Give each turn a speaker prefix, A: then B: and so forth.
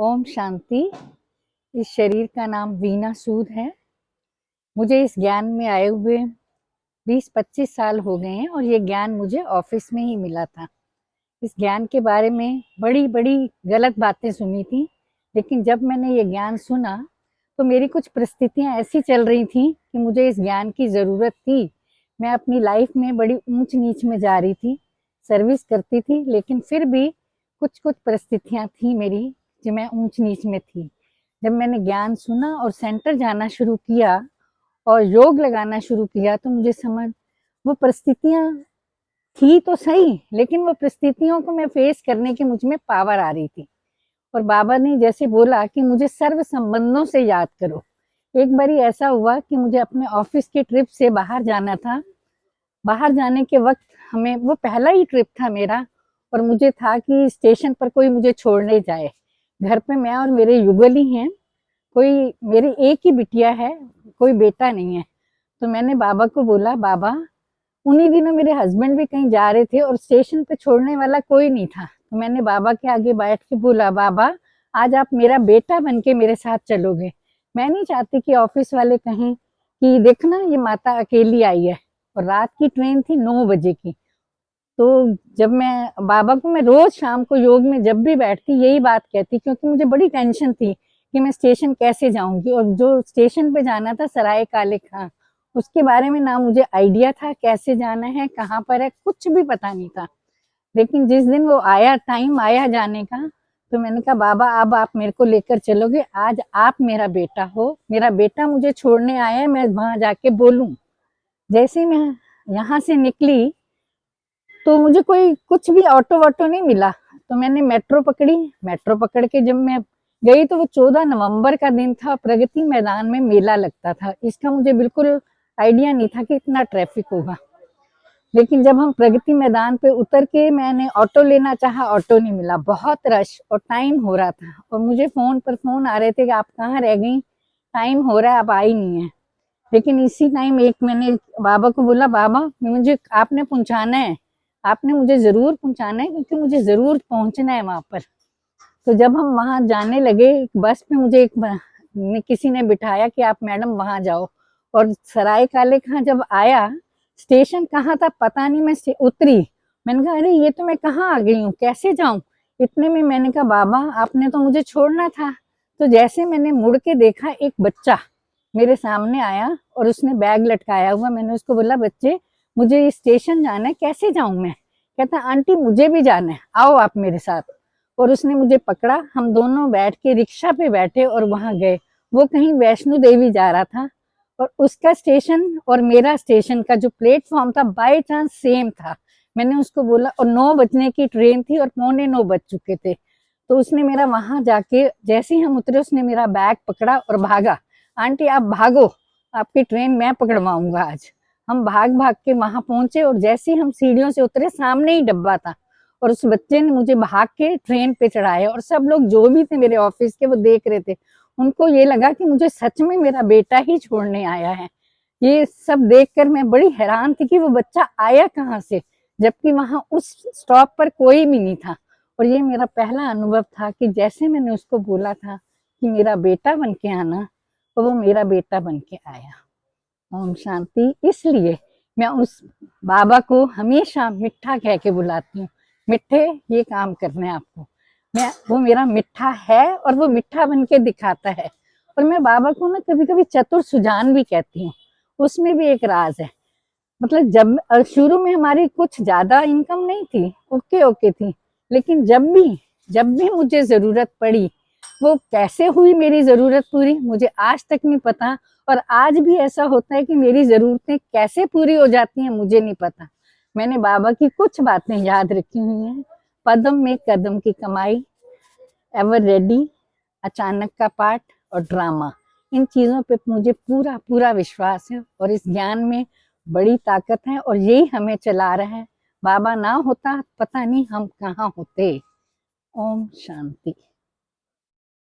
A: ओम शांति। इस शरीर का नाम वीणा सूद है। मुझे इस ज्ञान में आए हुए 20-25 साल हो गए हैं और ये ज्ञान मुझे ऑफिस में ही मिला था। इस ज्ञान के बारे में बड़ी बड़ी गलत बातें सुनी थी, लेकिन जब मैंने ये ज्ञान सुना तो मेरी कुछ परिस्थितियां ऐसी चल रही थी कि मुझे इस ज्ञान की ज़रूरत थी। मैं अपनी लाइफ में बड़ी ऊंच नीच में जा रही थी, सर्विस करती थी, लेकिन फिर भी कुछ कुछ परिस्थितियां थी मेरी जो मैं ऊंच नीच में थी। जब मैंने ज्ञान सुना और सेंटर जाना शुरू किया और योग लगाना शुरू किया तो मुझे समझ, वो परिस्थितियां थी तो सही, लेकिन वो परिस्थितियों को मैं फेस करने की मुझ में पावर आ रही थी। और बाबा ने जैसे बोला कि मुझे सर्व संबंधों से याद करो। एक बारी ऐसा हुआ कि मुझे अपने ऑफिस के ट्रिप से बाहर जाना था। बाहर जाने के वक्त हमें, वो पहला ही ट्रिप था मेरा, और मुझे था कि स्टेशन पर कोई मुझे छोड़ने जाए। घर पे मैं और मेरे युगल ही हैं, कोई मेरी एक ही बिटिया है, कोई बेटा नहीं है। तो मैंने बाबा को बोला, बाबा, उन्हीं दिनों मेरे हस्बैंड भी कहीं जा रहे थे और स्टेशन पे छोड़ने वाला कोई नहीं था। तो मैंने बाबा के आगे बैठ के बोला, बाबा, आज आप मेरा बेटा बन के मेरे साथ चलोगे। मैं नहीं चाहती कि ऑफिस वाले कहें कि देखना ये माता अकेली आई है। और रात की ट्रेन थी 9 बजे की। तो जब मैं बाबा को, मैं रोज शाम को योग में जब भी बैठती यही बात कहती, क्योंकि मुझे बड़ी टेंशन थी कि मैं स्टेशन कैसे जाऊंगी। और जो स्टेशन पे जाना था सराय काले खां, उसके बारे में ना मुझे आइडिया था, कैसे जाना है, कहाँ पर है, कुछ भी पता नहीं था। लेकिन जिस दिन वो आया, टाइम आया जाने का, तो मैंने कहा, बाबा अब आप मेरे को लेकर चलोगे, आज आप मेरा बेटा हो, मेरा बेटा मुझे छोड़ने आया है, मैं वहां जाके बोलूं। जैसे ही मैं यहाँ से निकली तो मुझे कोई कुछ भी ऑटो वाटो नहीं मिला। तो मैंने मेट्रो पकड़ी। मेट्रो पकड़ के जब मैं गई तो वो 14 नवंबर का दिन था, प्रगति मैदान में मेला लगता था। इसका मुझे बिल्कुल आइडिया नहीं था कि इतना ट्रैफिक होगा। लेकिन जब हम प्रगति मैदान पे उतर के मैंने ऑटो लेना चाहा, ऑटो नहीं मिला, बहुत रश और टाइम हो रहा था। और मुझे फोन पर फोन आ रहे थे कि आप कहाँ रह गई, टाइम हो रहा है, आप आई नहीं है। लेकिन इसी टाइम एक मैंने बाबा को बोला, बाबा मुझे आपने पहुंचाना है, आपने मुझे जरूर पहुंचाना है, क्योंकि मुझे जरूर पहुंचना है वहां पर। तो जब हम वहां जाने लगे, बस पे मुझे किसी ने बिठाया कि आप मैडम वहां जाओ। और सराय काले खां जब आया, स्टेशन कहाँ था पता नहीं, मैं उतरी। मैंने कहा, अरे ये तो मैं कहाँ आ गई हूँ, कैसे जाऊं। इतने में मैंने कहा, बाबा आपने तो मुझे छोड़ना था। तो जैसे मैंने मुड़ के देखा, एक बच्चा मेरे सामने आया और उसने बैग लटकाया हुआ। मैंने उसको बोला, बच्चे मुझे स्टेशन जाना है, कैसे जाऊं मैं। कहता, आंटी मुझे भी जाना है, आओ आप मेरे साथ। और उसने मुझे पकड़ा, हम दोनों बैठ के रिक्शा पे बैठे और वहां गए। वो कहीं वैष्णो देवी जा रहा था और उसका स्टेशन और मेरा स्टेशन का जो प्लेटफॉर्म था बाय चांस सेम था। मैंने उसको बोला, और 9 बजने की ट्रेन थी और 8:45 बज चुके थे। तो उसने मेरा वहां जाके, जैसे ही हम उतरे, उसने मेरा बैग पकड़ा और भागा। आंटी आप भागो, आपकी ट्रेन मैं पकड़वाऊंगा आज। हम भाग भाग के वहां पहुंचे और जैसे ही हम सीढ़ियों से उतरे, सामने ही डब्बा था। और उस बच्चे ने मुझे भाग के ट्रेन पे चढ़ाया। और सब लोग जो भी थे मेरे ऑफिस के, वो देख रहे थे। उनको ये लगा कि मुझे सच में मेरा बेटा ही छोड़ने आया है। ये सब देखकर मैं बड़ी हैरान थी कि वो बच्चा आया कहाँ से, जबकि वहां उस स्टॉप पर कोई भी नहीं था। और ये मेरा पहला अनुभव था कि जैसे मैंने उसको बोला था कि मेरा बेटा बन के आना, तो वो मेरा बेटा बन के आया। ओम शांति। इसलिए मैं उस बाबा को हमेशा मिठा कह के बुलाती हूँ। मिठे, ये काम करने आपको। मैं, वो मेरा मिठा है और वो मिठा बन के दिखाता है। और मैं बाबा को ना कभी कभी चतुर सुजान भी कहती हूँ। उसमें भी एक राज है। मतलब जब शुरू में हमारी कुछ ज्यादा इनकम नहीं थी, ओके ओके थी, लेकिन जब भी मुझे जरूरत पड़ी, वो कैसे हुई मेरी जरूरत पूरी मुझे आज तक नहीं पता। और आज भी ऐसा होता है कि मेरी जरूरतें कैसे पूरी हो जाती हैं मुझे नहीं पता। मैंने बाबा की कुछ बातें याद रखी हुई हैं। पदम में कदम की कमाई, एवर रेडी, अचानक का पाठ और ड्रामा। इन चीजों पे मुझे पूरा पूरा विश्वास है और इस ज्ञान में बड़ी ताकत है और यही हमें चला रहा है। बाबा ना होता पता नहीं हम कहाँ होते। ओम शांति।